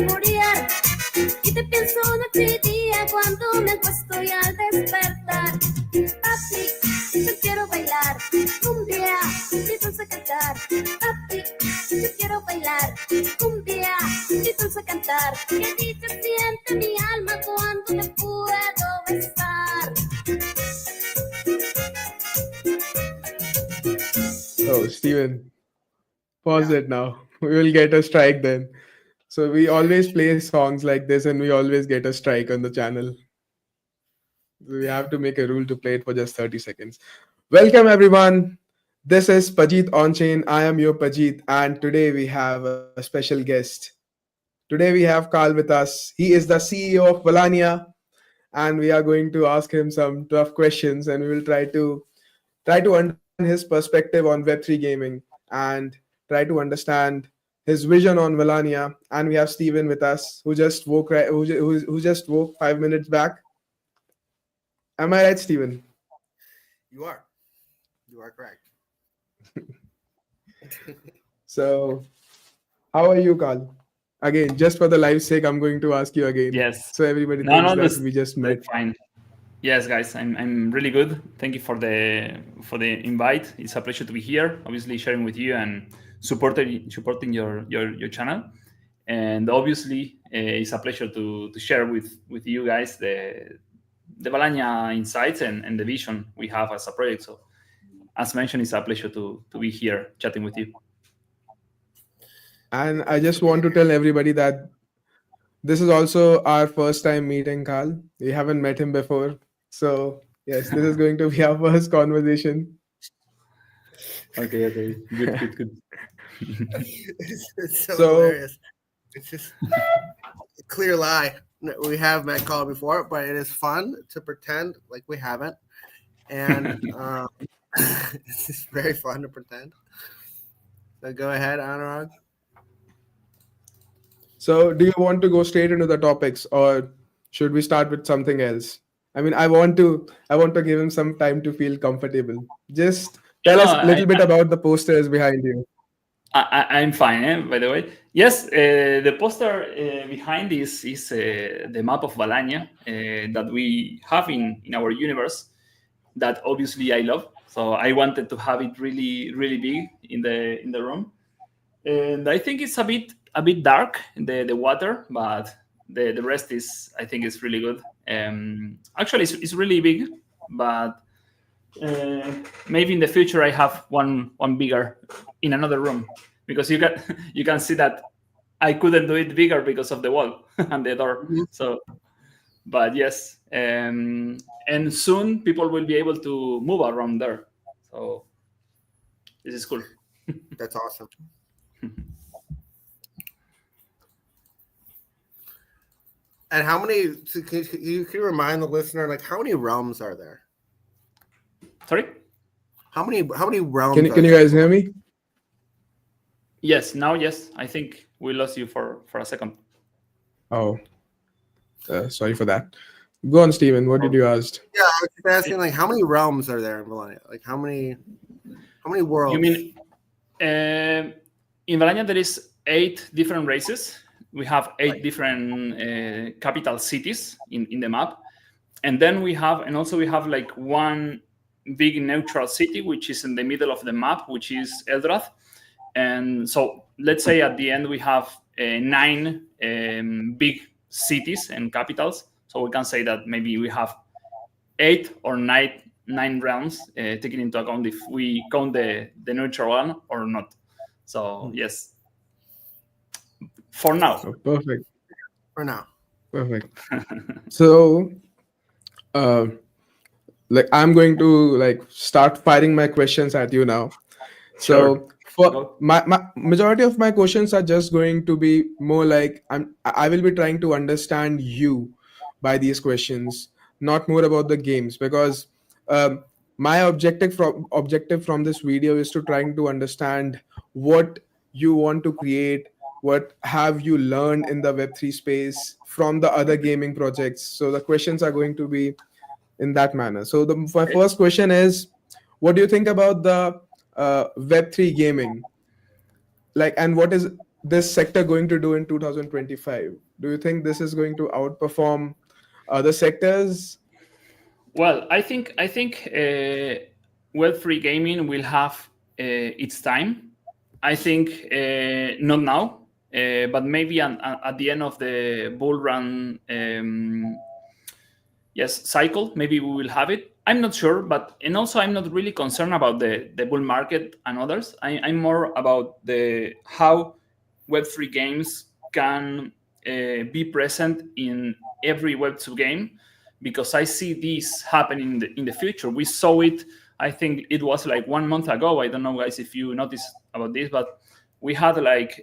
saborear. Y te pienso noche y día cuando me acuesto y al despertar. Papi, yo quiero bailar cumbia y dulce cantar. Papi, yo quiero bailar cumbia y dulce cantar. Que dicha siente mi alma cuando te puedo besar. Oh, Steven, pause it now. We will get a strike then. So we always play songs like this and we always get a strike on the channel. We have to make a rule to play it for just 30 seconds. Welcome everyone. This is Pajit Onchain. I am your Pajit and today we have a special guest. Today we have Carl with us. He is the CEO of Valannia and we are going to ask him some tough questions and we will try to understand his perspective on Web3 gaming and try to understand his vision on Valannia. And we have Steven with us, who just woke who just woke 5 minutes back. Am I right, Steven? You are. You are correct. So, how are you, Carl? Again, just for the live sake, I'm going to ask you again. Yes. So everybody thinks that we just met. Fine. Yes, guys, I'm really good. Thank you for the invite. It's a pleasure to be here. Obviously, sharing with you and supporting your channel. And obviously, it's a pleasure to share with you guys the Valannia insights and the vision we have as a project. So, as mentioned, it's a pleasure to be here chatting with you. And I just want to tell everybody that this is also our first time meeting Carl. We haven't met him before. So, yes, this is going to be our first conversation. Okay. Good. It's so hilarious. It's just a clear lie. We have met Carl before, but it is fun to pretend like we haven't. And it's just very fun to pretend. So go ahead, Anurag. So, do you want to go straight into the topics, or should we start with something else? I mean, I want to give him some time to feel comfortable. Just tell us a little bit about the posters behind you. I'm fine, by the way. Yes, the poster behind this is the map of Valannia that we have in our universe. That obviously I love. So I wanted to have it really, really big in the room. And I think it's a bit dark, the water, but the rest I think it's really good. Actually, it's really big, but maybe in the future I have one bigger in another room, because you can see that I couldn't do it bigger because of the wall and the door. Mhm. So, but yes, and soon people will be able to move around there. So this is cool. That's awesome. And how many? So can you remind the listener, like, how many realms are there? Sorry. How many realms? Can you guys hear me? Yes. Now, yes. I think we lost you for a second. Oh, sorry for that. Go on, Steven. What did you ask? Yeah, I was just asking, like, how many realms are there in Valannia? Like, how many worlds? You mean in Valannia there is 8 different races. We have 8 different capital cities in the map, and then we have like one big neutral city which is in the middle of the map, which is Eldrath. And so let's say at the end we have 9 big cities and capitals. So we can say that maybe we have 8 or 9 realms, taking into account if we count the neutral one or not. So yes. For now. Oh, perfect. For now. Perfect. So, like I'm going to start firing my questions at you now. So for my majority of my questions are just going to be more like I will be trying to understand you by these questions, not more about the games, because my objective from this video is to trying to understand what you want to create, what have you learned in the Web3 space from the other gaming projects. So the questions are going to be in that manner. So my first question is, what do you think about the Web3 gaming? Like, and what is this sector going to do in 2025? Do you think this is going to outperform other sectors? Well, I think Web3 gaming will have its time. I think not now, but maybe at the end of the bull run, yes, cycle. Maybe we will have it. I'm not sure, but and also I'm not really concerned about the bull market and others. I'm more about the how Web3 games can be present in every Web2 game, because I see this happen in the future. We saw it. I think it was like 1 month ago. I don't know, guys, if you noticed about this, but we had like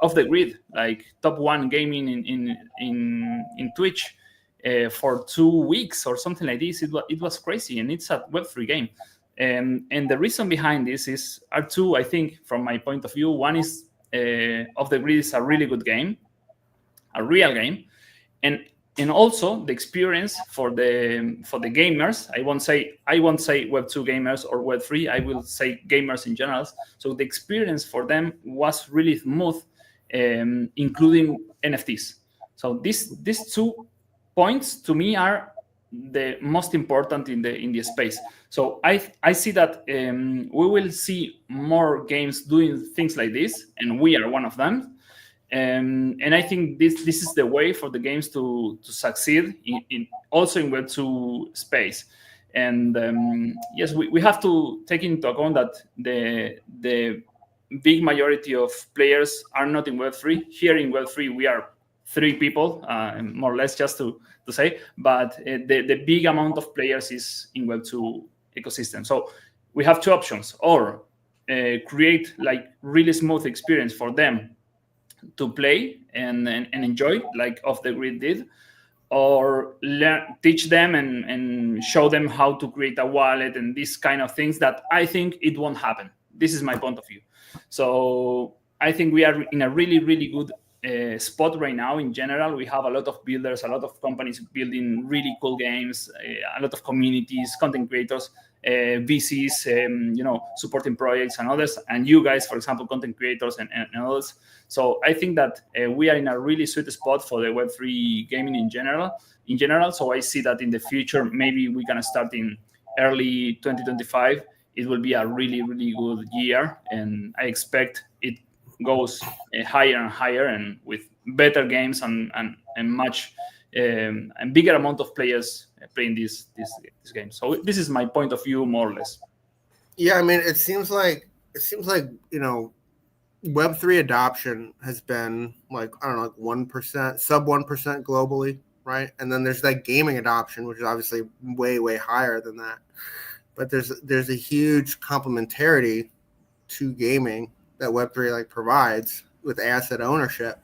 off the grid, like top one gaming in Twitch for 2 weeks or something like this. It was crazy, and it's a Web3 game. And the reason behind this are two, I think, from my point of view. One is Off the Grid is a really good game, a real game, and also the experience for the gamers. I won't say Web2 gamers or Web3. I will say gamers in general. So the experience for them was really smooth, including NFTs. So these 2 points to me are the most important in the space. So I see that we will see more games doing things like this, and we are one of them. And I think this is the way for the games to succeed in also in Web2 space. And yes, we have to take into account that the big majority of players are not in Web3. Here in Web3, we are 3 people, more or less, just to say. But the big amount of players is in Web2 ecosystem. So we have 2 options: or create like really smooth experience for them to play and enjoy, like Off the Grid did, or teach them and show them how to create a wallet and these kind of things that I think it won't happen. This is my point of view. So I think we are in a really, really good spot right now. In general, we have a lot of builders, a lot of companies building really cool games, a lot of communities, content creators, VCs, supporting projects and others, and you guys, for example, content creators and others. So I think that we are in a really sweet spot for the Web3 gaming in general. So I see that in the future, maybe we can start in early 2025. It will be a really, really good year, and I expect it goes higher and higher, and with better games and much and bigger amount of players playing this game. So this is my point of view, more or less. Yeah, I mean, it seems like Web3 adoption has been like, I don't know, like 1%, sub 1% globally, right? And then there's like gaming adoption, which is obviously way, way higher than that. But there's a huge complementarity to gaming that Web3 like provides with asset ownership,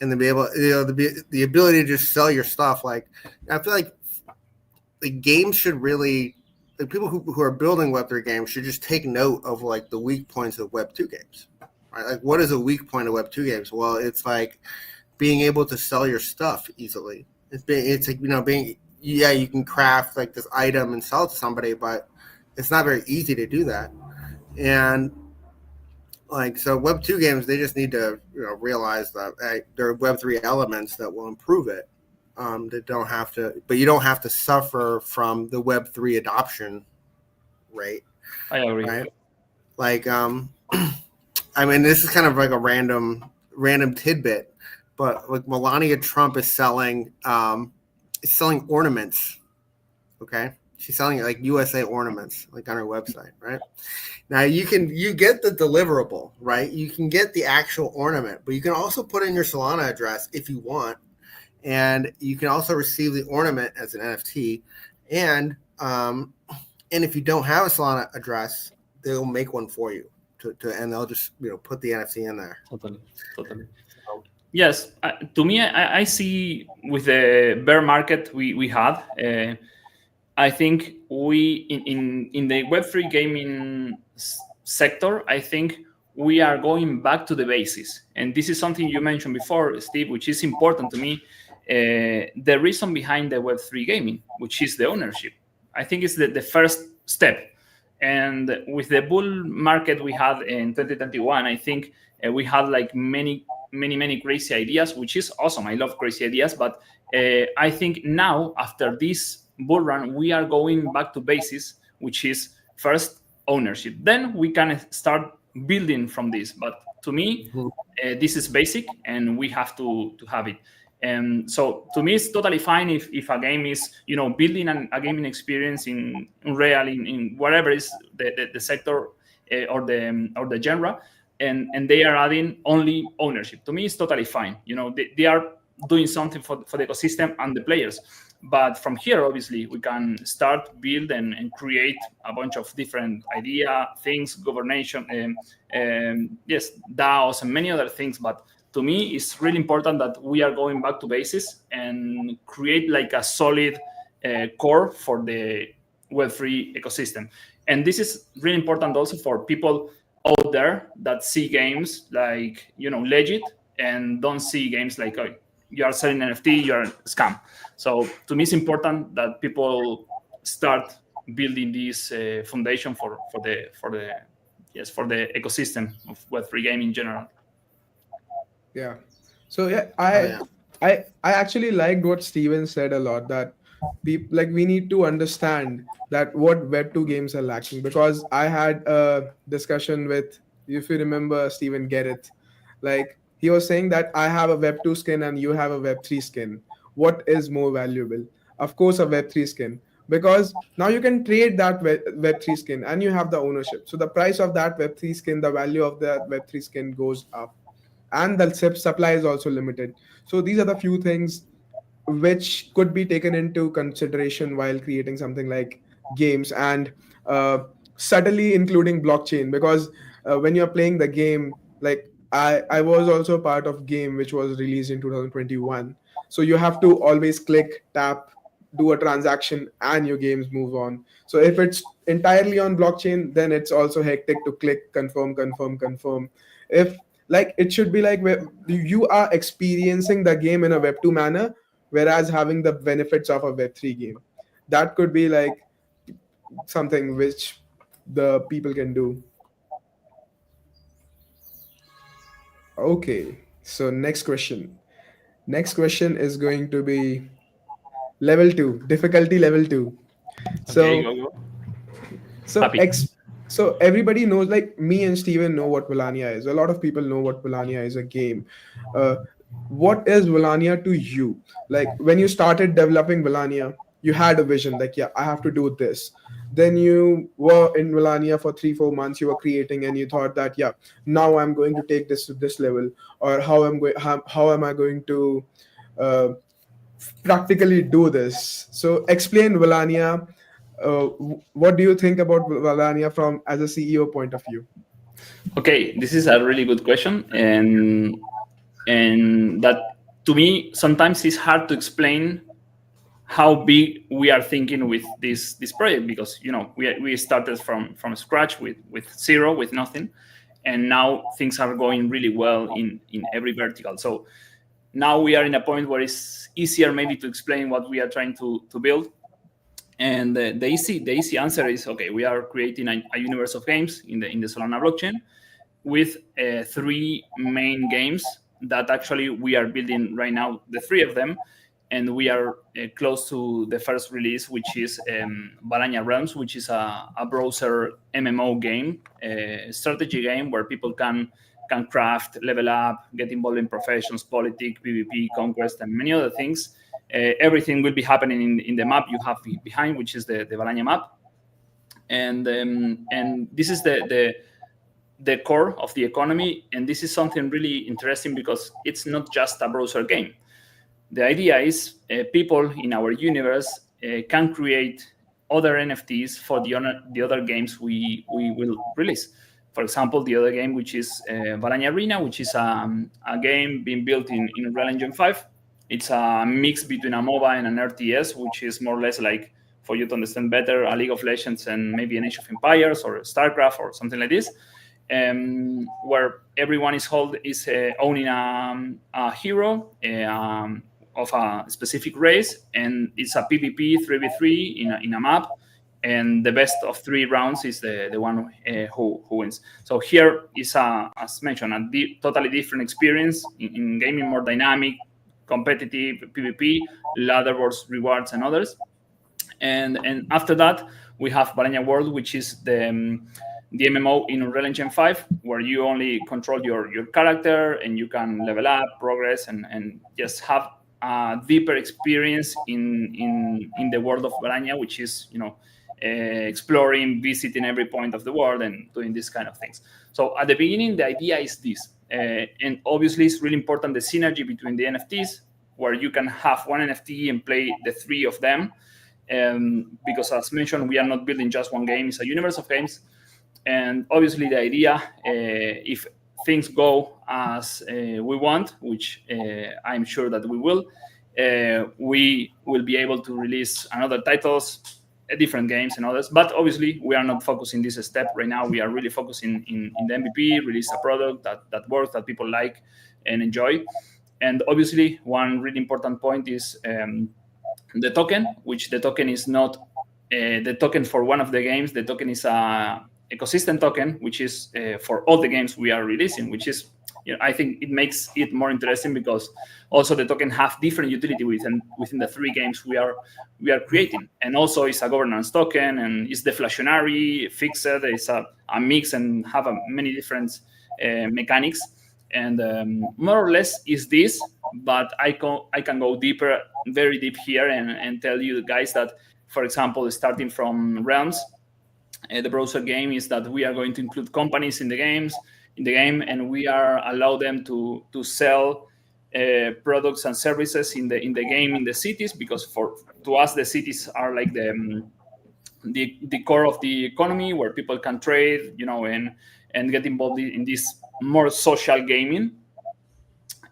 and to be able, the ability to just sell your stuff. Like, I feel like the games should really, like, people who are building Web3 games should just take note of like the weak points of Web2 games. Right? Like, what is a weak point of Web2 games? Well, it's like being able to sell your stuff easily. It's like, you can craft like this item and sell it to somebody, but it's not very easy to do that. And like, so Web2 games, they just need to realize that there are Web3 elements that will improve it. That don't have to, but you don't have to suffer from the Web3 adoption rate. I agree. Right? Like, I mean, this is kind of like a random tidbit, but like Melania Trump is selling ornaments. Okay, she's selling like USA ornaments, like on her website, right? Now you get the deliverable, right? You can get the actual ornament, but you can also put in your Solana address if you want. And you can also receive the ornament as an NFT. And if you don't have a Solana address, they'll make one for you and they'll just put the NFT in there. Totally. Yes, to me, I see with the bear market we had. I think we in the Web3 gaming sector, I think we are going back to the basis, and this is something you mentioned before, Steve, which is important to me. The reason behind the Web3 gaming, which is the ownership. I think it's the first step. And with the bull market we had in 2021, I think we had like many crazy ideas, which is awesome. I love crazy ideas, but I think now after this bull run, we are going back to basis, which is first ownership. Then we can start building from this. But to me, this is basic, and we have to have it. And so to me, it's totally fine if a game is, building a gaming experience in Unreal, in whatever is the sector or the genre, and they are adding only ownership. To me, it's totally fine. They are doing something for the ecosystem and the players. But from here, obviously, we can start, build, and create a bunch of different things, governation, yes, DAOs, and many other things. But to me, it's really important that we are going back to basis and create like a solid core for the Web3 ecosystem. And this is really important also for people out there that see games like, legit, and don't see games like, oh, you are selling NFT, you're a scam. So to me, it's important that people start building this foundation for the ecosystem of Web3 gaming in general. Yeah. So yeah, I actually liked what Steven said a lot, that we need to understand that what Web2 games are lacking, because I had a discussion with, if you remember, Steven Gerrit. Like, he was saying that I have a Web2 skin and you have a Web3 skin. What is more valuable? Of course, a Web3 skin, because now you can trade that Web3 skin and you have the ownership. So the price of that Web3 skin, the value of that Web3 skin goes up, and the supply is also limited. So these are the few things which could be taken into consideration while creating something like games, and subtly including blockchain, because when you're playing the game, like I was also part of game which was released in 2021. So you have to always click, tap, do a transaction, and your games move on. So if it's entirely on blockchain, then it's also hectic to click, confirm. If, like, it should be like where you are experiencing the game in a Web2 manner, whereas having the benefits of a Web3 game. That could be like something which the people can do. Okay, so next question. Next question is going to be level 2, difficulty level 2. Okay, So go. So Happy. so everybody knows, like me and Steven know what Valannia is. A lot of people know what Valannia is, a game. Uh, what is Valannia to you? Like, when you started developing Valannia, you had a vision, like, yeah, I have to do this. Then you were in Valannia for 3-4 months, you were creating, and you thought that, yeah, now I'm going to take this to this level, or how am I going to uh, practically do this? So explain Valannia. What do you think about Valannia from as a CEO point of view? Okay, this is a really good question, and that, to me, sometimes it's hard to explain how big we are thinking with this project, because we started from scratch with zero, with nothing, and now things are going really well in every vertical. So now we are in a point where it's easier maybe to explain what we are trying to build. And the easy answer is, okay, we are creating a universe of games in the Solana blockchain with 3 main games that actually we are building right now, the 3 of them, and we are close to the first release, which is Valannia Realms, which is a browser MMO game, a strategy game where people can craft, level up, get involved in professions, politics, PvP, conquest, and many other things. Everything will be happening in the map you have behind, which is the Valannia map, and this is the core of the economy. And this is something really interesting because it's not just a browser game. The idea is people in our universe can create other NFTs for the other games we will release. For example, the other game, which is Valannia Arena, which is a game being built in Unreal Engine 5. It's a mix between a MOBA and an RTS, which is more or less like, for you to understand better, a League of Legends and maybe an Age of Empires or StarCraft or something like this, where everyone is owning a hero of a specific race, and it's a PvP 3v3 in a map. and the best of 3 rounds is the one who wins. So here is as mentioned, totally different experience in gaming, more dynamic, competitive, PvP, leaderboards, rewards, and others. And after that, we have Valannia World, which is the MMO in Unreal Engine 5, where you only control your character and you can level up, progress, and just have a deeper experience in the world of Valannia, which is exploring, visiting every point of the world, and doing these kind of things. So at the beginning, the idea is this, and obviously it's really important the synergy between the NFTs, where you can have one NFT and play the 3 of them. Because as mentioned, we are not building just one game, it's a universe of games. And obviously the idea, if things go as we want, which I'm sure that we will be able to release another titles, different games and others. But obviously we are not focusing this step right now. We are really focusing in the MVP, release a product that works, that people like and enjoy. And obviously one really important point is the token, which the token is not the token for one of the games. The token is a ecosystem token, which is for all the games we are releasing, which is, I think it makes it more interesting because also the token have different utility within the 3 games we are creating. And also it's a governance token, and it's deflationary, fixed, it's a mix, and have many different mechanics. And more or less is this, but I can go deeper, very deep here, and tell you guys that, for example, starting from Realms, the browser game is that we are going to include companies in the game, and we are allow them to sell products and services in the game in the cities, because to us the cities are like the core of the economy, where people can trade, and get involved in this more social gaming.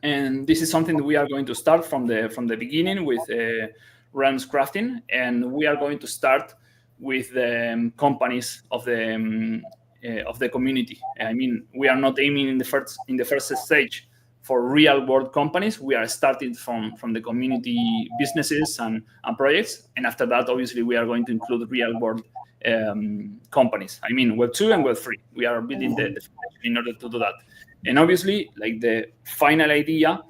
And this is something that we are going to start from the beginning with Realms crafting, and we are going to start with the companies of the community. I mean, we are not aiming in the first stage for real world companies. We are starting from the community businesses and projects, and after that, obviously, we are going to include real world companies. I mean, Web 2 and Web 3. We are building the foundation in order to do that. And obviously, like, the final idea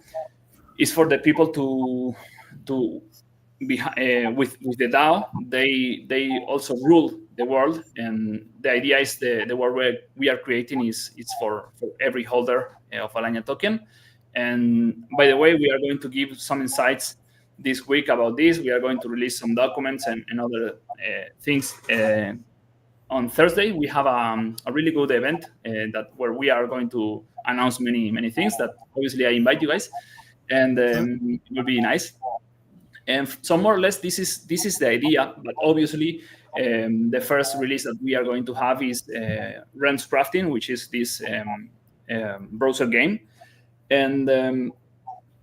is for the people to be with the DAO. They also rule the world, and the idea is the world where we are creating it's for every holder of Valannia token. And by the way, we are going to give some insights this week about this. We are going to release some documents and other things. On Thursday, we have a really good event where we are going to announce many things that obviously I invite you guys, and it will be nice. And so more or less, this is the idea. But obviously, the first release that we are going to have is Realms Crafting, which is this browser game, and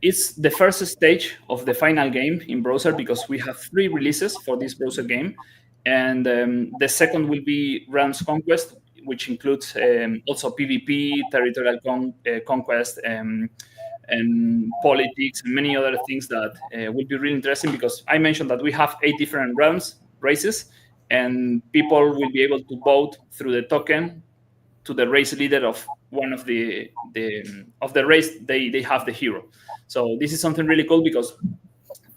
it's the first stage of the final game in browser, because we have 3 releases for this browser game. And the second will be Realms Conquest, which includes also PvP, territorial conquest, and politics, and many other things that will be really interesting, because I mentioned that we have 8 different realms, races, and people will be able to vote through the token to the race leader of one of the race they have the hero. So this is something really cool, because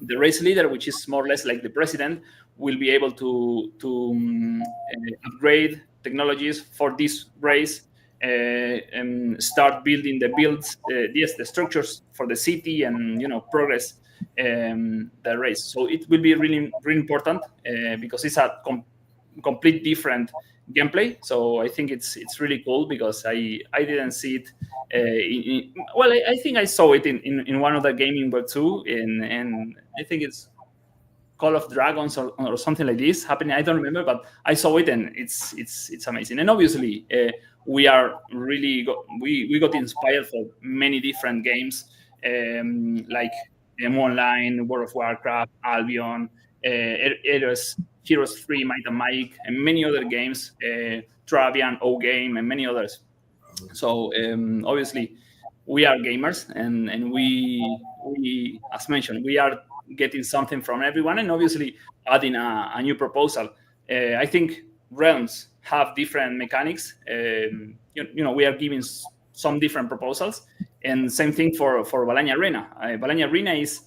the race leader, which is more or less like the president, will be able to upgrade technologies for this race, and start building the structures for the city, and progress the race. So it will be really, really important, because it's a complete different gameplay. So I think it's really cool, because I didn't see it. I think I saw it in one of the gaming Web 2, and I think it's Call of Dragons or something like this happening. I don't remember, but I saw it, and it's amazing. And obviously, we are really we got inspired for many different games, like Online, World of Warcraft, Albion, Heroes 3, Might and Magic, and many other games, Travian, O Game, and many others. So obviously, we are gamers, and we, as mentioned, we are getting something from everyone, and obviously adding a new proposal I think realms have different mechanics. We are giving some different proposals, and same thing for Valannia Arena. Valannia Arena is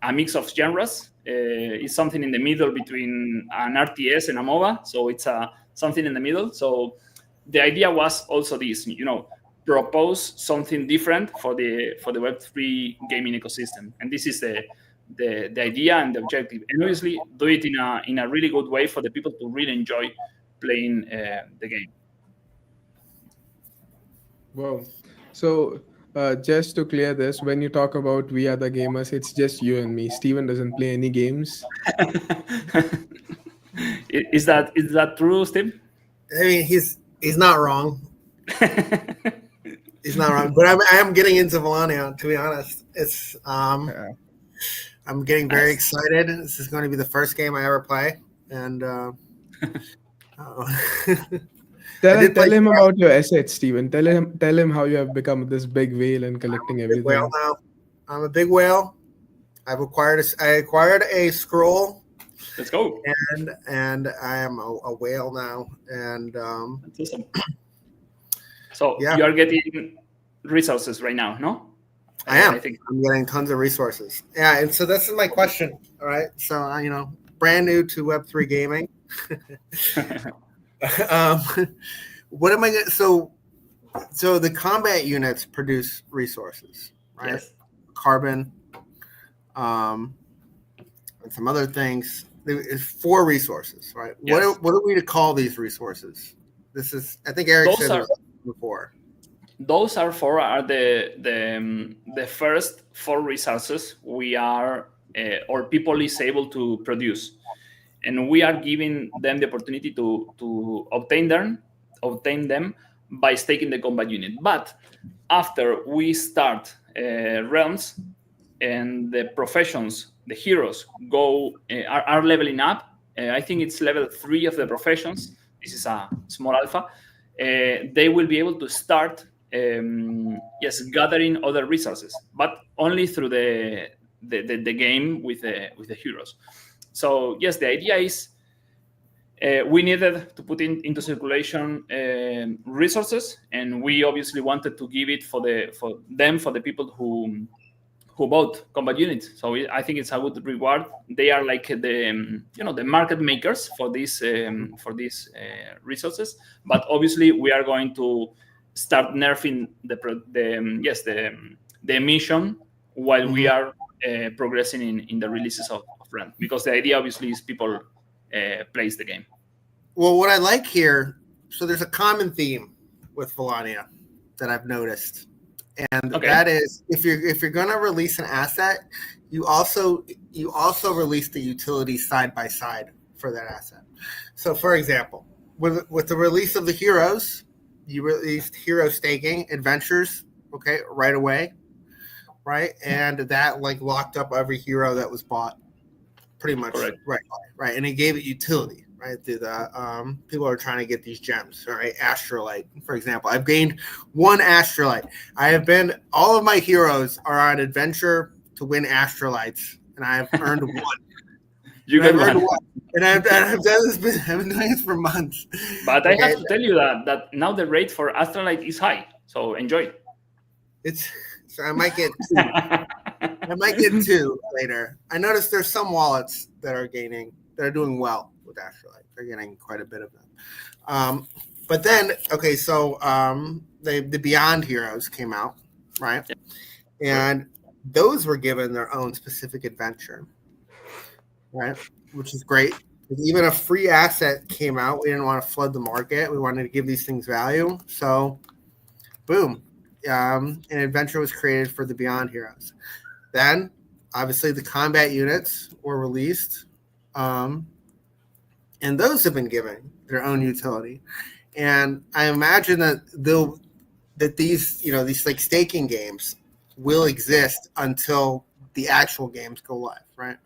a mix of genres. It's something in the middle between an RTS and a MOBA, so it's something in the middle. So the idea was also this, propose something different for the Web3 gaming ecosystem, and this is the idea and the objective, and obviously do it in a really good way for the people to really enjoy playing the game. Wow. So, just to clear this, when you talk about we are the gamers, it's just you and me. Steven doesn't play any games. Is that true, Steve? I mean, he's not wrong. He's not wrong, but I am getting into Valannia. To be honest, it's Yeah. I'm getting very excited. This is going to be the first game I ever play, and Tell him about your assets, Steven. Tell him how you have become this big whale and collecting big whale everything. now. I'm a big whale. I acquired a scroll, Let's go. and I am a whale now. And That's awesome. So Yeah. you are getting resources right now, no? I am. I think. I'm getting tons of resources. Yeah, and so this is my question. All right, so brand new to Web3 gaming. What am I going? So the combat units produce resources, right? Yes. Carbon, and some other things. It's 4 resources, right? Yes. What are we to call these resources? This is, I think Eric Those said are- this before. Those are the first 4 resources we are or people is able to produce, and we are giving them the opportunity to obtain them by staking the combat unit. But after we start realms and the professions, the heroes are leveling up. I think it's level 3 of the professions. This is a small alpha. They will be able to start gathering other resources, but only through the game with the heroes. So yes, the idea is we needed to put into circulation resources, and we obviously wanted to give it for the people who bought combat units. So I think it's a good reward. They are like the market makers for these resources. But obviously, we are going to start nerfing the emission while we are progressing in the releases of RAM, because the idea obviously is people plays the game. Well, what I like here, so there's a common theme with Valannia that I've noticed, and that is if you're going to release an asset, you also release the utility side by side for that asset. So, for example, with the release of the heroes, you released hero staking adventures, right away, right, and that locked up every hero that was bought, pretty much. Correct. Right, and it gave it utility. Right, through the people are trying to get these gems. All right, Astrolite, for example. I've gained 1 Astrolite. All of my heroes are on adventure to win Astrolites, and I have earned 1. You got one. And I've done this. I've been doing this for months. But I have to tell you that now the rate for Astrolite is high, so enjoy. So I might get 2. I might get 2 later. I noticed there's some wallets that are doing well with Astrolite. They're getting quite a bit of them. But then, so the Beyond Heroes came out, right? Yeah. And those were given their own specific adventure, right? Which is great. Even a free asset came out. We didn't want to flood the market. We wanted to give these things value. So, boom. An adventure was created for the Beyond Heroes. Then, obviously, the combat units were released. And those have been given their own utility. And I imagine that these staking games will exist until the actual games go live, right?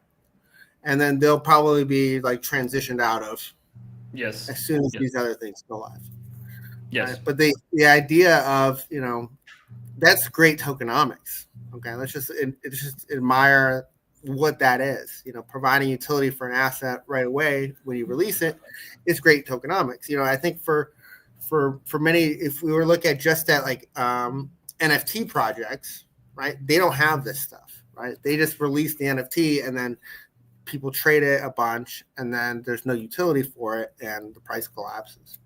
And then they'll probably be transitioned out of as soon as these other things go live. Yes. Right? But the idea of, that's great tokenomics. Okay, let's just admire what that is. Providing utility for an asset right away when you release it is great tokenomics. I think for many, if we were look at just at like NFT projects, right? They don't have this stuff, right? They just release the NFT and then people trade it a bunch, and then there's no utility for it, and the price collapses,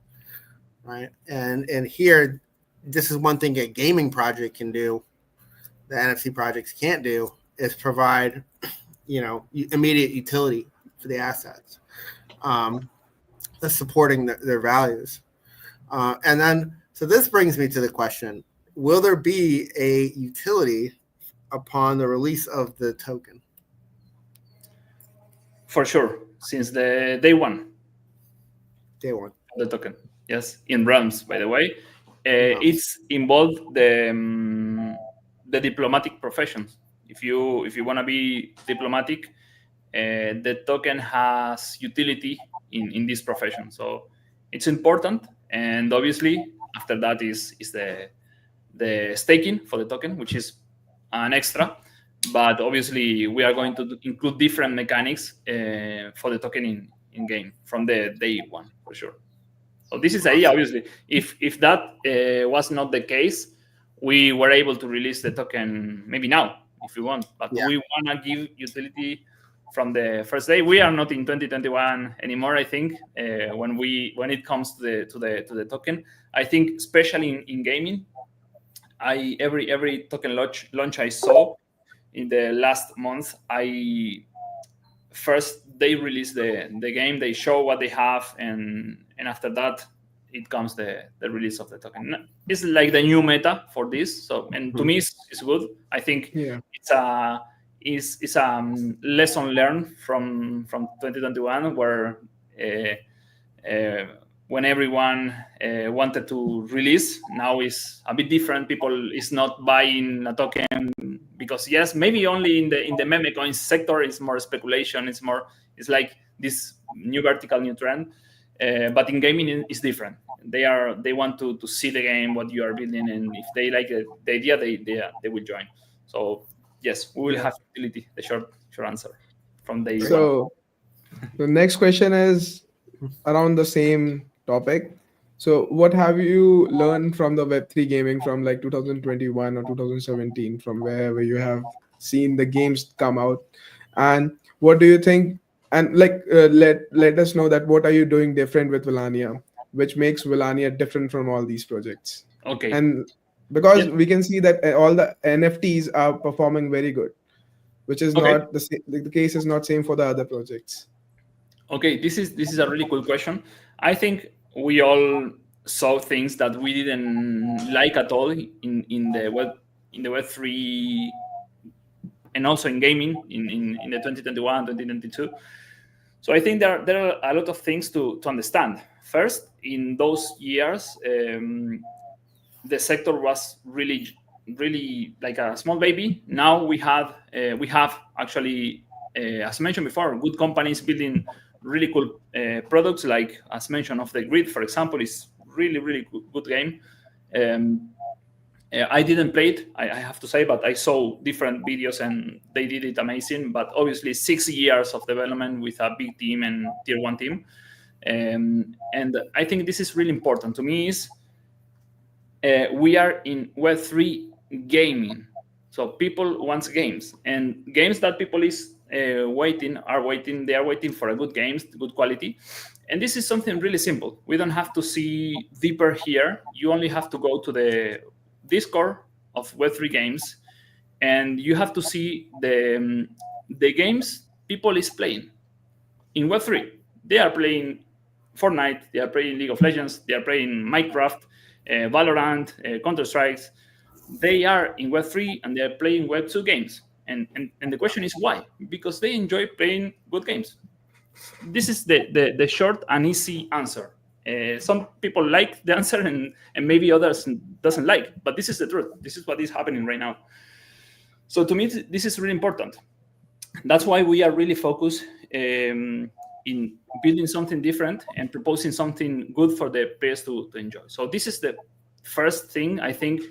right? And here, this is one thing a gaming project can do. The NFT projects can't do is provide, immediate utility for the assets, supporting their values. And then, so this brings me to the question: will there be a utility upon the release of the token? For sure, since the day one. Day one. The token, yes, in realms, by the way. It's involved the diplomatic professions. If you want to be diplomatic, the token has utility in this profession. So it's important. And obviously, after that is the staking for the token, which is an extra. But obviously, we are going to include different mechanics for the token in game from the day one, for sure. So this is idea. Obviously, if that was not the case, we were able to release the token maybe now, if you want. But we want to give utility from the first day. We are not in 2021 anymore. I think when it comes to the token, I think especially in gaming, every token launch I saw in the last month, first they release the game, they show what they have, and after that it comes the release of the token. It's like the new meta for this. So, and to me it's good. I think it's a lesson learned from 2021, where when everyone wanted to release, now is a bit different. People is not buying a token because maybe only in the meme coins sector it's more speculation. It's like this new vertical, new trend. But in gaming it's different. They want to see the game, what you are building, and if they like the idea, they will join. So yes, we will have utility. The short answer from day one. So the next question is around the same topic. So what have you learned from the Web3 gaming from like 2021 or 2017, from wherever you have seen the games come out, and what do you think? And let us know that what are you doing different with Valannia, which makes Valannia different from all these projects. Okay. And because we can see that all the NFTs are performing very good, which is not the case is not same for the other projects. Okay, this is a really cool question. I think we all saw things that we didn't like at all in the Web3, and also in gaming in the 2021, 2022. So I think there are a lot of things to understand. First, in those years, the sector was really like a small baby. Now we have actually, as mentioned before, good companies building really cool products, like as mentioned of the Grid, for example, is really good game. I didn't play it, I have to say, but I saw different videos and they did it amazing. But obviously 6 years of development with a big team and tier 1 team. And I think this is really important to me is we are in Web3 gaming. So people want games, and games that people is waiting. They are waiting for a good games, good quality. And this is something really simple. We don't have to see deeper here. You only have to go to the Discord of Web3 games, and you have to see the games people is playing in Web3. They are playing Fortnite, they are playing League of Legends, they are playing Minecraft, Valorant, Counter-Strikes. They are in Web3 and they are playing Web2 games. And the question is why? Because they enjoy playing good games. This is the short and easy answer. Some people like the answer and maybe others doesn't like, but this is the truth. This is what is happening right now. So to me, this is really important. That's why we are really focused in building something different and proposing something good for the players to enjoy. So this is the first thing I think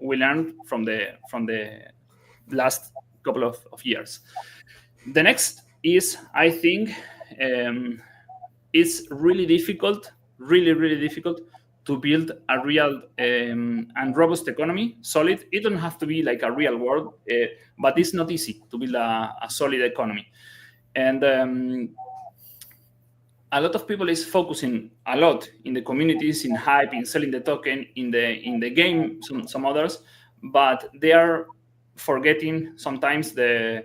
we learned from the last couple of years. The next is, I think, it's really difficult, really difficult to build a real and robust economy, solid. It doesn't have to be like a real world, but it's not easy to build a solid economy. And a lot of people is focusing a lot in the communities, in hype, in selling the token, in the game, some others, but they are forgetting sometimes the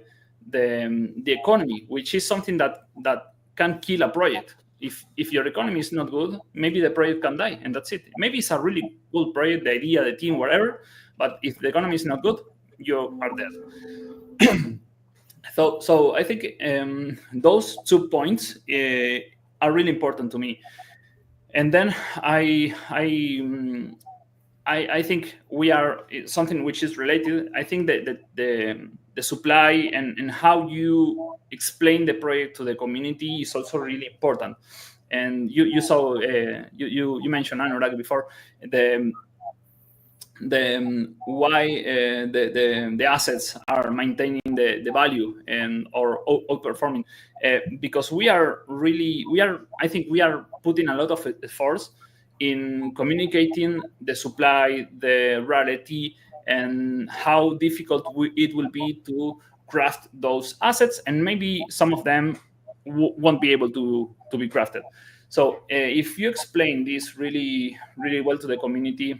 economy, which is something that can kill a project. If your economy is not good, maybe the project can die, and that's it. Maybe it's a really cool project, the idea, the team, whatever, but if the economy is not good, you are dead. So I think those 2 points are really important to me. And then I think we are something which is related. I think that the supply and how you explain the project to the community is also really important. And you saw you mentioned, Anurag, before the why the assets are maintaining the value and or outperforming, because I think we are putting a lot of efforts in communicating the supply, the rarity, and how difficult it will be to craft those assets, and maybe some of them won't be able to be crafted. So if you explain this really well to the community,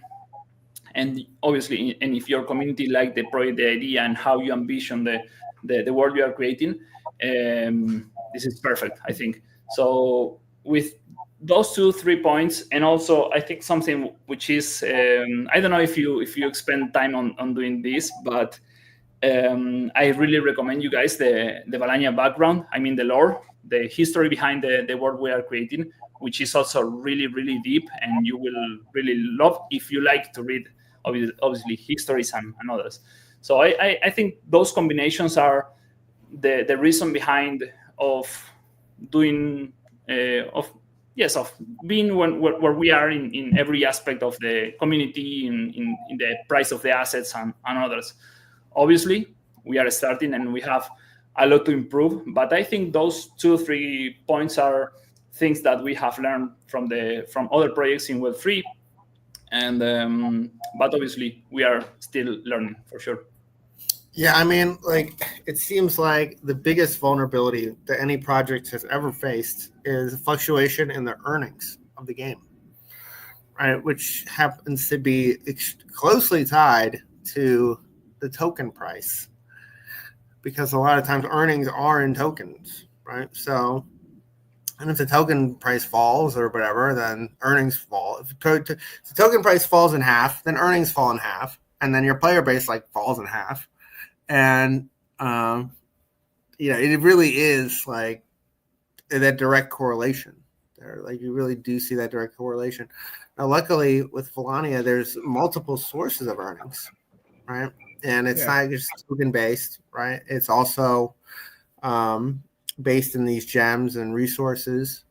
and obviously, and if your community like the project, the idea, and how you ambition the world you are creating, this is perfect, I think. So with those 2-3 points, and also I think something which is I don't know if you spend time on doing this, but I really recommend you guys the Valannia background. I mean, the lore, the history behind the world we are creating, which is also really deep, and you will really love if you like to read obviously histories and others. So I think those combinations are the reason behind of doing of being where we are in every aspect of the community, in the price of the assets and others. Obviously, we are starting and we have a lot to improve, but I think those 2-3 points are things that we have learned from other projects in Web3, and but obviously we are still learning for sure. Yeah, I mean, like, it seems like the biggest vulnerability that any project has ever faced is fluctuation in the earnings of the game, right? Which happens to be closely tied to the token price, because a lot of times earnings are in tokens, right? So, and if the token price falls or whatever, then earnings fall. If the token price falls in half, then earnings fall in half, and then your player base like falls in half. And it really is like that direct correlation there. Like, you really do see that direct correlation. Now, luckily with Valannia, there's multiple sources of earnings, right? And it's not just token based, right? It's also based in these gems and resources,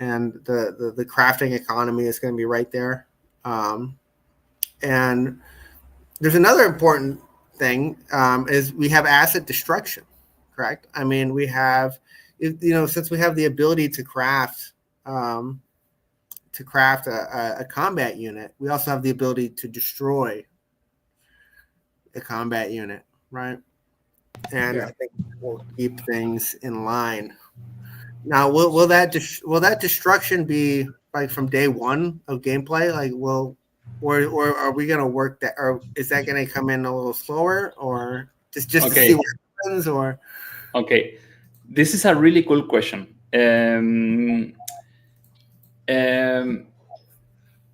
and the crafting economy is going to be right there. And there's another important thing, is we have asset destruction, correct? I mean, we have, since we have the ability to craft a combat unit, we also have the ability to destroy a combat unit, right? And I think we'll keep things in line. Now, will that destruction be like from day one of gameplay? Like, or are we going to work that, or is that going to come in a little slower, or just to see what happens? Or okay, this is a really cool question.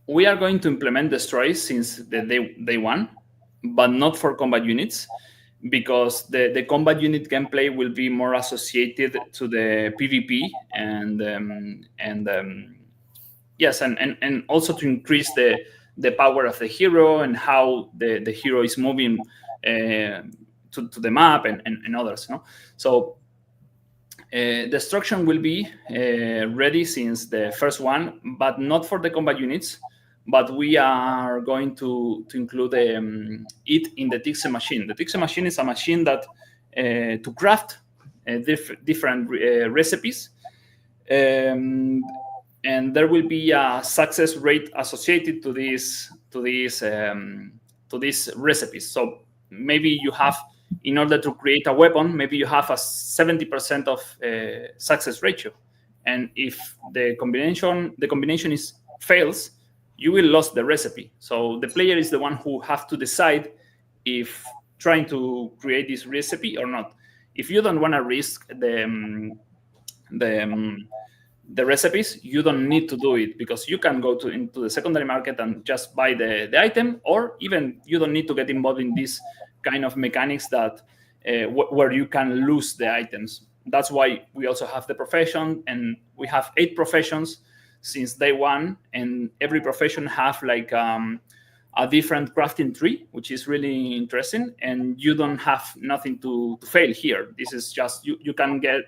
We are going to implement destroy since the day one, but not for combat units, because the combat unit gameplay will be more associated to the PvP and also to increase the power of the hero and how the hero is moving to the map and others. No? So destruction will be ready since the first one, but not for the combat units. But we are going to include it in the Tixie machine. The Tixie machine is a machine that to craft different recipes, and there will be a success rate associated to these recipes. So maybe you have, in order to create a weapon, maybe you have a 70% of success ratio, and if the combination is fails, you will lose the recipe. So the player is the one who have to decide if trying to create this recipe or not. If you don't want to risk the recipes, you don't need to do it, because you can go into the secondary market and just buy the item, or even you don't need to get involved in this kind of mechanics that where you can lose the items. That's why we also have the profession, and we have 8 professions since day one, and every profession have like a different crafting tree, which is really interesting, and you don't have nothing to fail here. This is just, you can get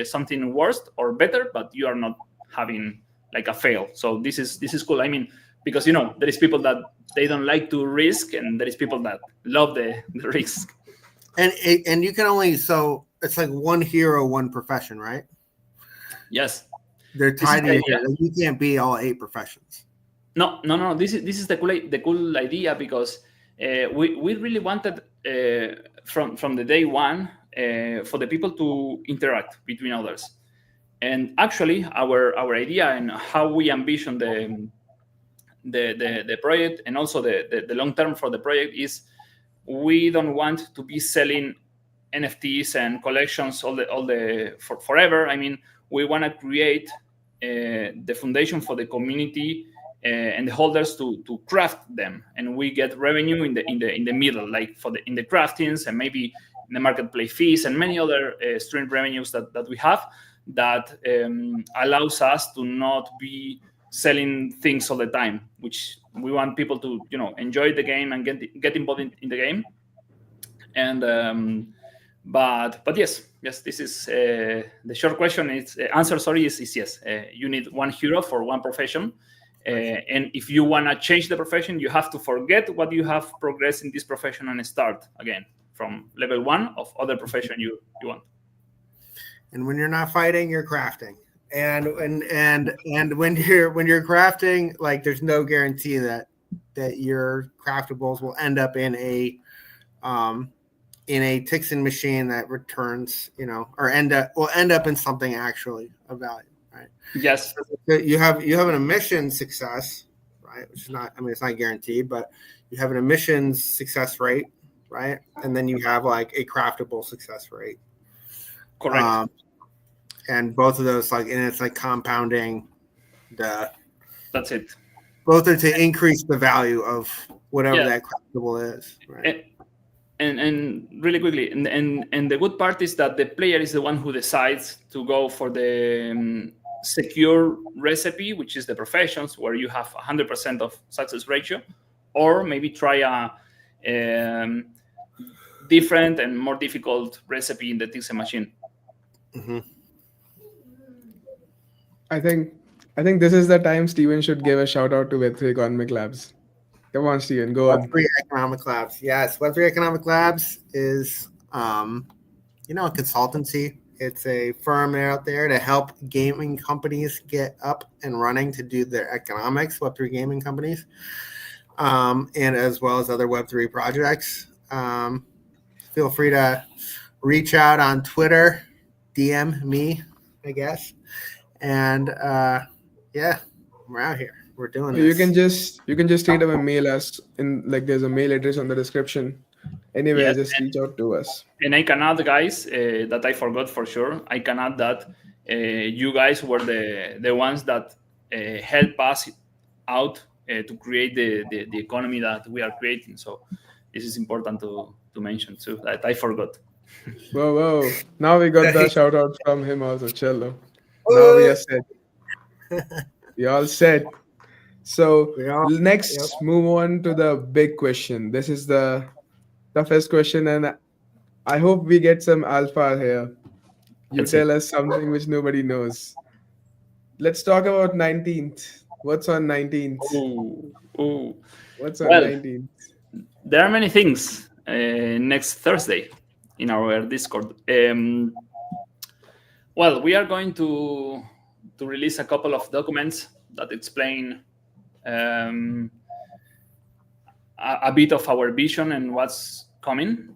something worse or better, but you are not having like a fail. So this is cool. I mean, because there is people that they don't like to risk, and there is people that love the risk. And you can only, so it's like one hero, one profession, right? Yes. They're tied in here. You can't be all 8 professions. No. This is the cool idea, because we really wanted from the day one for the people to interact between others. And actually, our idea and how we envision the project, and also the long term for the project, is we don't want to be selling NFTs and collections for forever. I mean, we want to create the foundation for the community and the holders to craft them, and we get revenue in the middle, like in the craftings, and maybe in the marketplace fees, and many other stream revenues that we have, that allows us to not be selling things all the time, which we want people to enjoy the game and get involved in the game. And but yes, this is the short question. It's answer. Sorry, is yes. You need one hero for one profession, and if you want to change the profession, you have to forget what you have progressed in this profession and start again from level 1 of other profession you want. And when you're not fighting, you're crafting. And when you're crafting, like, there's no guarantee that your craftables will end up in a Tixon machine that returns, or will end up in something actually of value, right? Yes. You have an emission success, right? Which is not, it's not guaranteed, but you have an emissions success rate, right? And then you have like a craftable success rate. Correct. And both of those, and it's like compounding that's it. Both are to increase the value of whatever that craftable is, right? And really quickly, and the good part is that the player is the one who decides to go for the secure recipe, which is the professions, where you have 100% of success ratio, or maybe try a different and more difficult recipe in the Tixon machine. Mm-hmm. I think this is the time Steven should give a shout out to Web3 Economic Labs. Come on, Steven, go on. Web3 Economic Labs. Yes, Web3 Economic Labs is a consultancy. It's a firm out there to help gaming companies get up and running to do their economics, Web3 gaming companies, and as well as other Web3 projects. Feel free to reach out on Twitter, DM me, I guess. And we're out here. We're doing this. You can just straight up mail us in, like, there's a mail address on the description. Anyway, just reach out to us. And I can add, guys, that I forgot for sure. I can add that you guys were the ones that help us out to create the economy that we are creating. So this is important to mention too, that I forgot. Whoa. Now we got the shout out from him also, Cello. Now we are set. We all set. So next, move on to the big question. This is the toughest question, and I hope we get some alpha here. You tell us something which nobody knows. Let's talk about 19th. What's on 19th? What's on 19th? There are many things next Thursday. in our Discord. Well, we are going to release a couple of documents that explain a bit of our vision and what's coming,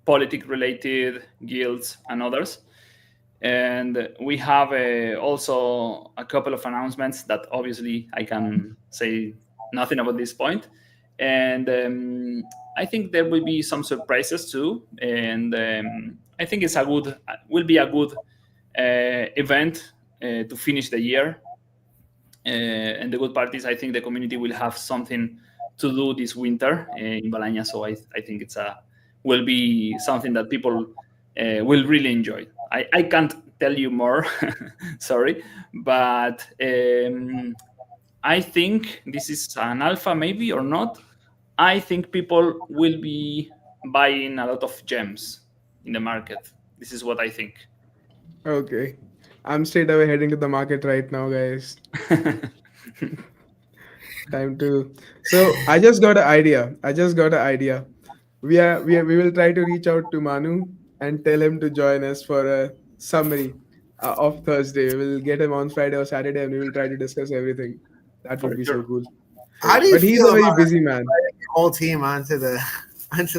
politic related guilds and others. And we have also a couple of announcements that obviously I can say nothing about this point. And I think there will be some surprises too. And I think will be a good event to finish the year. And the good part is I think the community will have something to do this winter in Valannia. So I think will be something that people will really enjoy. I can't tell you more, sorry, but I think this is an alpha maybe or not. I think people will be buying a lot of gems in the market. This is what I think. Okay. I'm straight away heading to the market right now, guys. Time to. So I just got an idea. We will try to reach out to Manu and tell him to join us for a summary of Thursday. We'll get him on Friday or Saturday, and we will try to discuss everything. That For would be so sure. cool. How do you But he's feel a very about busy man. inviting the whole team onto the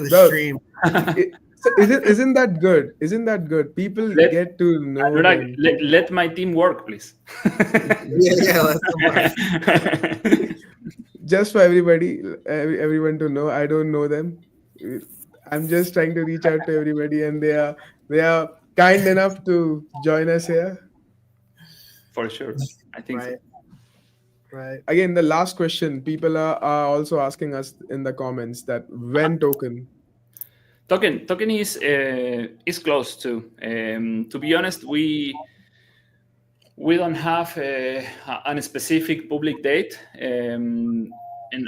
Bro, stream? isn't that good? Isn't that good? People Let- get to know Anurag, them. let my team work, please. Yeah, let's Just for everyone to know, I don't know them. I'm just trying to reach out to everybody, and they are kind enough to join us here. For sure. I think right, right. Again, the last question, people are also asking us in the comments that when token. so. Token is close too. To be honest, we don't have a specific public date, and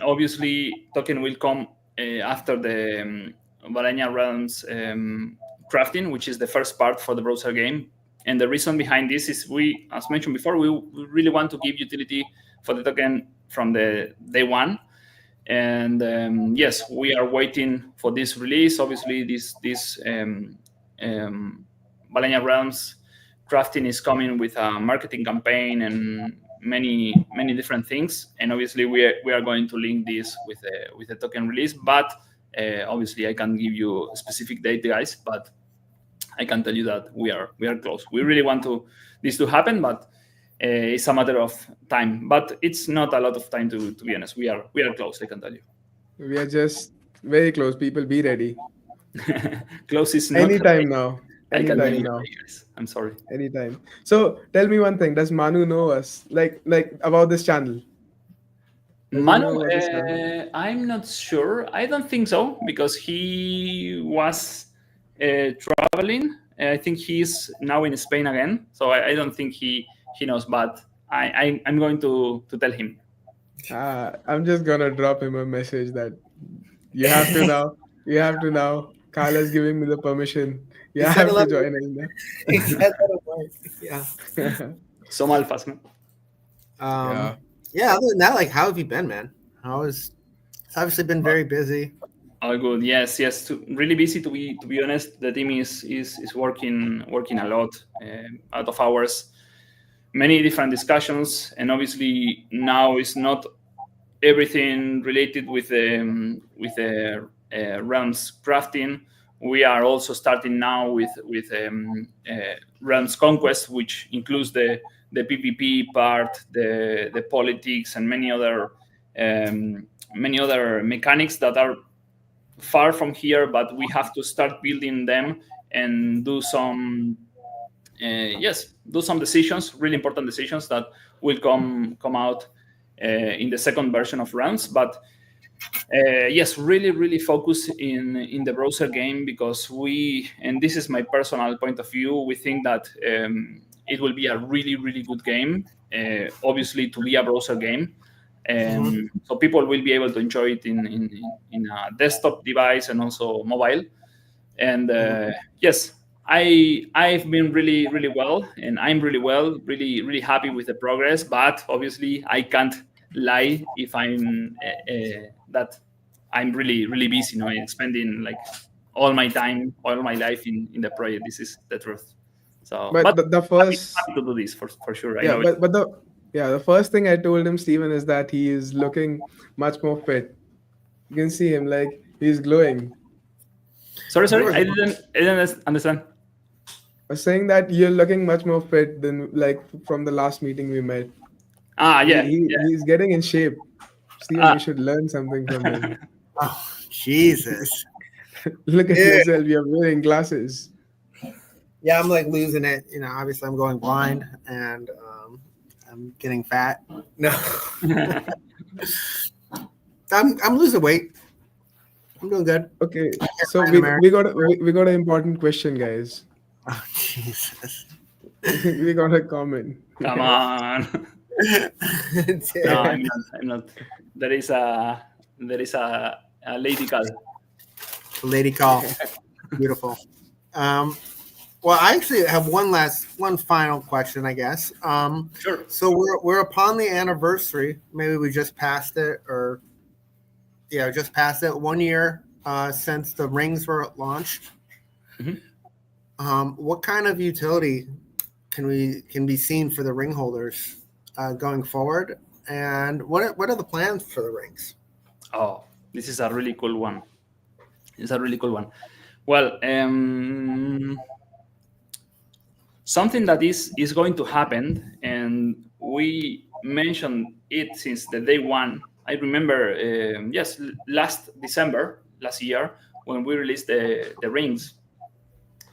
obviously token will come after the Valannia Realms crafting, which is the first part for the browser game. And the reason behind this is as mentioned before, we really want to give utility for the token from the day one. And yes, we are waiting for this release. Obviously, this Valannia Realms crafting is coming with a marketing campaign and many different things. And obviously, we are going to link this with the token release. But obviously, I can't give you a specific date, guys. But I can tell you that we are close. We really want this to happen, but it's a matter of time. But it's not a lot of time to be honest. We are close. I can tell you. We are just very close. People, be ready. Close is not Anytime now. I can tell Anytime you, now. guys. I'm sorry. Anytime. So tell me one thing. Does Manu know us? Like about this channel? Does he Manu, know about this channel? I'm not sure. I don't think so because he was traveling. I think he's now in Spain again. So I don't think he knows. But I'm going to tell him. I'm just gonna drop him a message that you have to now. You have to now. Carla's giving me the permission. You He said have to 11. join in there. He said that it was. Yeah. Some alphas, man. Yeah. Yeah. Other than that, like, how have you been, man? It's obviously been very busy. Oh, good. Yes. Really busy to be honest. The team is working a lot, out of hours, many different discussions, and obviously now it's not everything related with the realms crafting. We are also starting now with realms conquest, which includes the PvP part, the politics, and many other mechanics that are far from here, but we have to start building them and do some decisions, really important decisions that will come out in the second version of realms. But yes, really focus in the browser game because and this is my personal point of view, we think that it will be a really good game, obviously to be a browser game. So people will be able to enjoy it in a desktop device and also mobile. And yes, I've been really well, and I'm really happy with the progress. But obviously, I can't lie if I'm that I'm really busy, spending like all my time, all my life in the project. This is the truth. So, But but the first, happy to do this for sure. I yeah, know it. but the first thing I told him, Steven, is that he is looking much more fit. You can see him like he's glowing. Sorry, There was I didn't understand. I was saying that you're looking much more fit than like from the last meeting we met. Yeah, He's getting in shape. Steven, yeah. you should learn something from him. oh Jesus. Look at Yeah. yourself, you're wearing glasses. Yeah, I'm like losing it. Obviously I'm going blind and I'm getting fat. No, I'm losing weight. I'm doing good. Okay, I can't so find America. we got an important question, guys. Oh Jesus. We got a comment. Come on. No, I'm not. There is a lady call. Lady call. Beautiful. Well, I actually have one final question, I guess. Sure. So we're upon the anniversary. Maybe we just passed it, or just passed it. 1 year since the rings were launched. Mhm. What kind of utility can be seen for the ring holders going forward, and what are the plans for the rings? Oh, this is a really cool one. It's a really cool one. Well, something that is going to happen, and we mentioned it since the day one. I remember, yes, last December, last year, when we released the rings,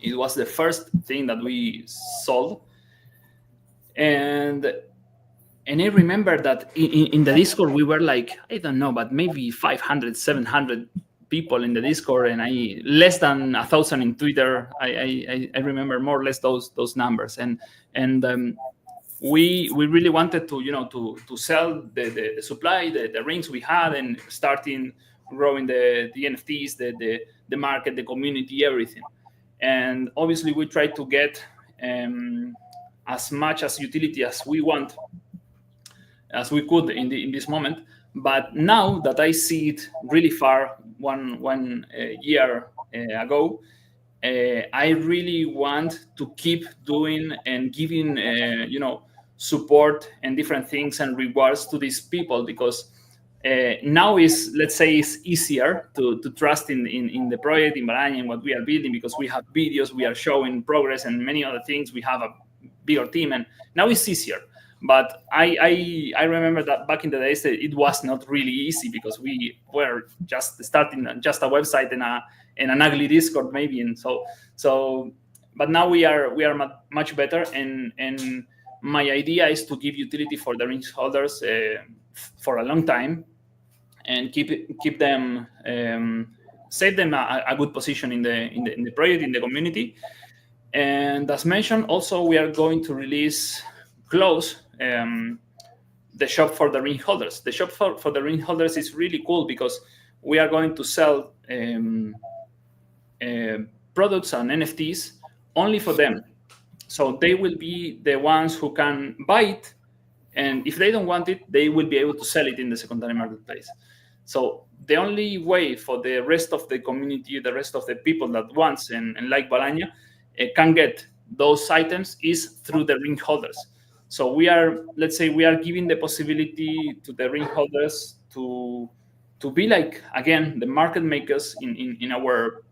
it was the first thing that we sold. And I remember that in the Discord, we were like, I don't know, but maybe 500, 700 people in the Discord, and less than 1,000 in Twitter. I remember more or less those numbers, and we really wanted to sell the supply, the rings we had, and starting growing the NFTs, the market, the community, everything. And obviously, we tried to get as much as utility as we could in this moment. But now that I see it really far, one year ago, I really want to keep doing and giving support and different things and rewards to these people, because now let's say it's easier to trust in the project, in Valannia, and what we are building, because we have videos, we are showing progress and many other things. We have a bigger team, and now it's easier. But I remember that back in the days it was not really easy, because we were just starting just a website and an ugly Discord maybe, and so. But now we are much better, and my idea is to give utility for the ring holders for a long time, and keep them, save them a good position in the project, in the community. And as mentioned, also we are going to close the shop for the ring holders. The shop for the ring holders is really cool, because we are going to sell products and NFTs only for them. So they will be the ones who can buy it, and if they don't want it, they will be able to sell it in the secondary marketplace. So the only way for the rest of the community, the rest of the people that wants and like Valannia can get those items is through the ring holders. So let's say we are giving the possibility to the ring holders to be like, again, the market makers in our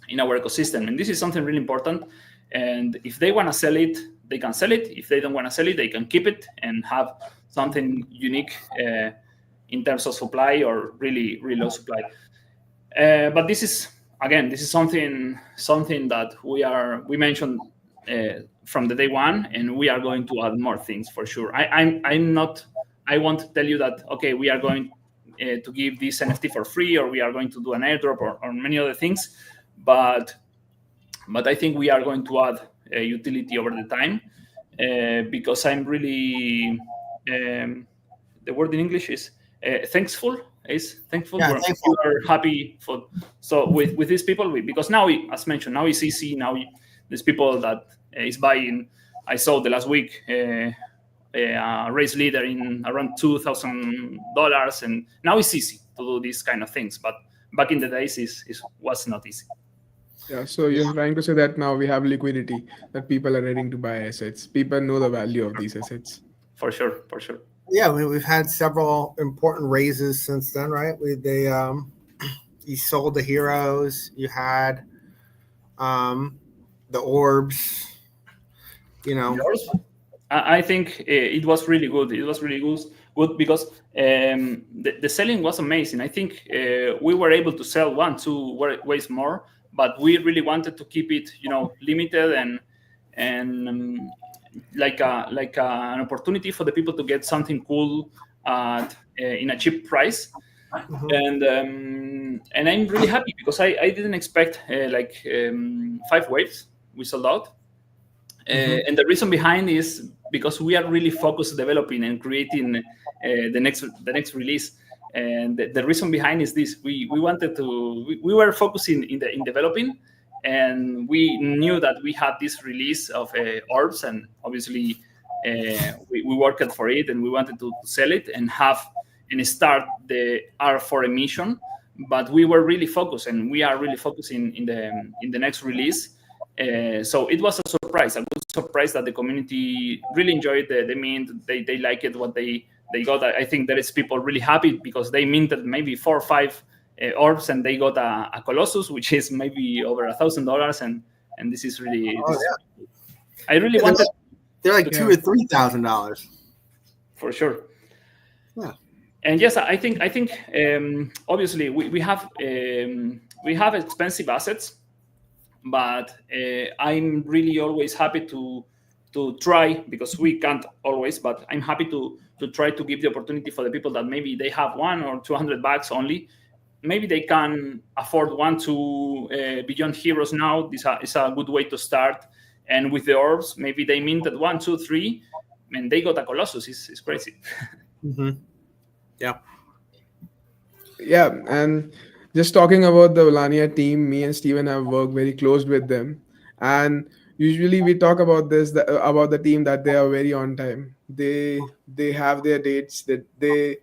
ecosystem. And this is something really important. And if they want to sell it, they can sell it. If they don't want to sell it, they can keep it and have something unique in terms of supply, or really, really low supply. But this is something that we mentioned from the day one, and we are going to add more things for sure. I won't tell you that, okay, we are going to give this NFT for free, or we are going to do an airdrop, or many other things, but I think we are going to add utility over the time, because I'm really, the word in English is thankful. Thankful. Yeah, thankful. We are happy with these people, because now, as mentioned, now it's easy. Now there's people that is buying. I saw the last week a race leader in around $2,000, and now it's easy to do these kind of things. But back in the days, it was not easy. Yeah, so you're trying to say that now we have liquidity, that people are ready to buy assets. People know the value of these assets. For sure, for sure. Yeah, we've had several important raises since then, right? You sold the heroes, you had um, the orbs, you know. Yours? I think it was really good. It was really good because the selling was amazing. I think we were able to sell one, two ways more, but we really wanted to keep it, limited and an opportunity for the people to get something cool at in a cheap price. Mhm. And I'm really happy because I didn't expect 5 waves. We sold out. Mhm. And the reason behind is because we are really focused developing and creating the next release. And the reason behind is this: we wanted to we were focusing in developing, and we knew that we had this release of orbs, and obviously we worked for it, and we wanted to sell it and have and start the R4 emission. But we were really focused, and we are really focusing in the next release. So it was a surprise, a good surprise that the community really enjoyed the mint. They like it what they got. I think there is people really happy because they minted maybe 4 or 5 orbs, and they got a Colossus, which is maybe over $1,000, and this is really Oh yeah, I really yeah they're wanted like, they're like Yeah. $2,000 or $3,000. for sure. Yeah. And yes, I think obviously we have expensive assets, but I'm really always happy to try, because we can't always, but I'm happy to try to give the opportunity for the people that maybe they have $100 or $200 only. Maybe they can afford one to Beyond Heroes now. This is a good way to start. And with the orbs, maybe they minted one, two, three, and they got a Colossus. It's crazy. Mm-hmm. Yeah. Yeah, and just talking about the Valannia team, me and Steven have worked very close with them, and usually we talk about about the team, that they are very on time. They have their dates, that they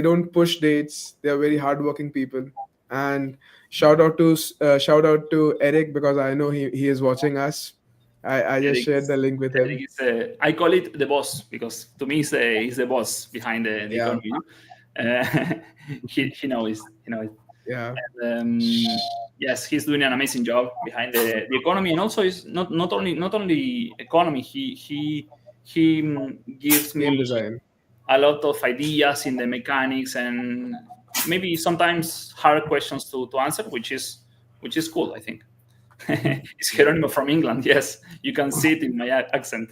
don't push dates. They are very hardworking people. And shout out to Eric, because I know he is watching us. I just Eric shared the is, link with Eric him. is I call it the boss, because to me he's the boss behind the Yeah, economy. Uh, he knows. yeah. Yes, he's doing an amazing job behind the economy, and also is not only economy. He gives Game me design. a lot of ideas in the mechanics, and maybe sometimes hard questions to answer, which is cool, I think. It's Geronimo from England. Yes, you can see it in my accent.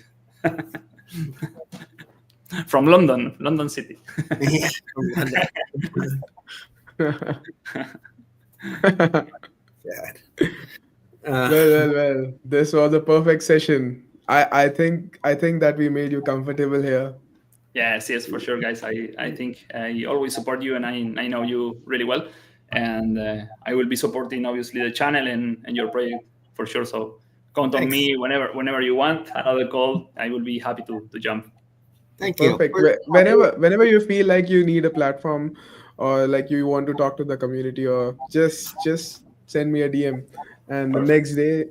From London City. Yeah. God. Well. This was a perfect session. I think that we made you comfortable here. Yes, for sure, guys. I think I always support you, and I know you really well, and I will be supporting obviously the channel and your project for sure. So count on Thanks. me whenever you want another call. I will be happy to jump. Thank you. Perfect. Whenever you feel like you need a platform, or like you want to talk to the community, or just send me a DM, and the Perfect. next day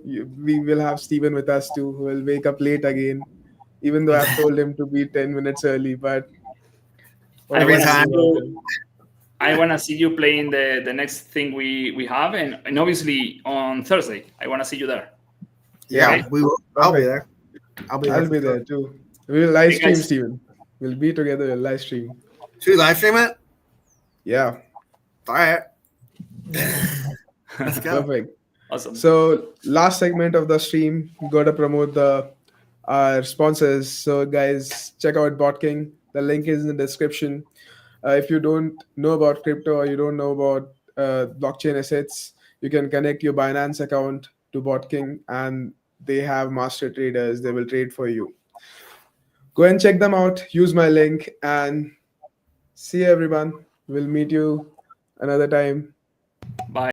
we will have Steven with us too, who will wake up late again, even though I've told him to be 10 minutes early. But what I can Every I wanna do see time. about you. him? I wanna see you playing the next thing we have, and obviously on Thursday I wanna see you there. Yeah, Yeah, Okay. we will. I'll be perfect. there. I'll be there I'll for be sure. there too. We'll live Okay, stream, guys. Steven. We'll be together. We'll live stream. Should we live stream it? Yeah, All right. Let's go. perfect. Awesome. So last segment of the stream, gotta promote the our sponsors. So guys, check out BotKing. The link is in the description. If you don't know about crypto, or you don't know about blockchain assets, you can connect your Binance account to BotKing, and they have master traders. They will trade for you. Go and check them out. Use my link, and see you, everyone. We'll meet you another time. Bye.